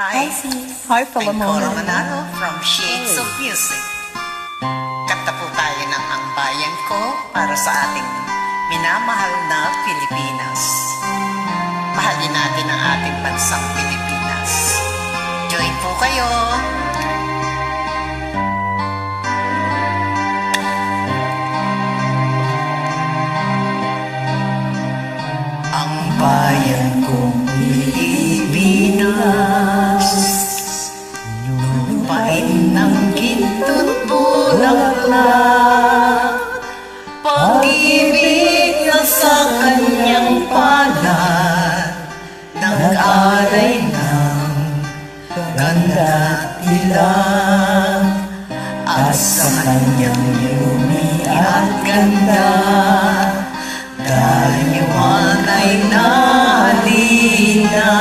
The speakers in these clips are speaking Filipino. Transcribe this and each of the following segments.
Hi, Hi, I'm Philemon. Cora Manalo from Shades of Music. Kanta po tayo ng Ang Bayan Ko para sa ating minamahal na Pilipinas. Mahalin natin ang ating bansang Pilipinas. Join po kayo! Ang bayan kong Pilipinas, lupain ng gintod bulaklak, pag-ibig na sa kanyang palad, nag-aray ng ganda ilang, at sa kanyang yumi at ganda, dayuhan ay nalina.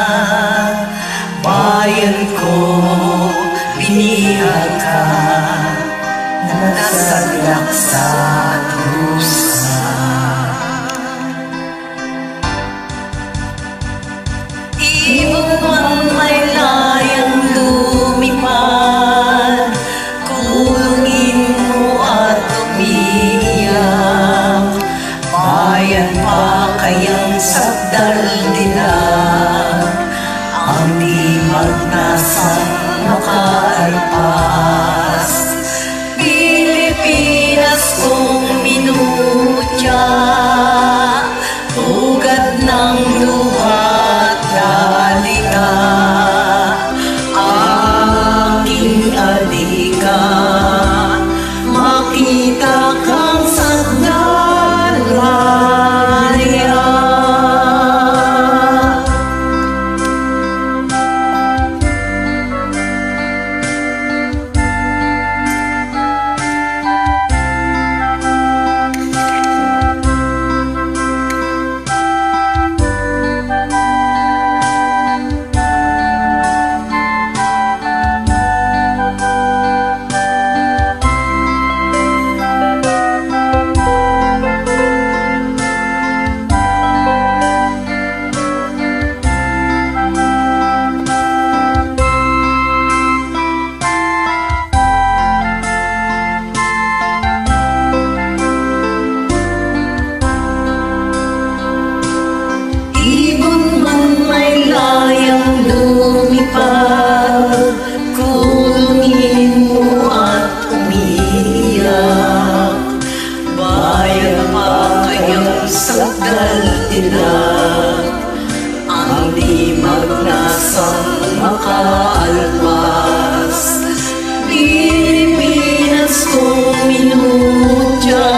Bayan ko, binihag ka, nasadlak sa lusa. Ibon man may layang lumipad, kulungin mo at umiiyak. Bayan pa kayang sakdal nila, ang di magnasang makaalpas. Pilipinas kong minutya, ugat ng luha at dalika, aking alika, makita kang Sandalaria. Ibon man may layang lumipad, kulungin mo at umiiyak. Bayan pa kayang sakdal ilag, ang di magnasang makaalpas. Pilipinas kong minutya,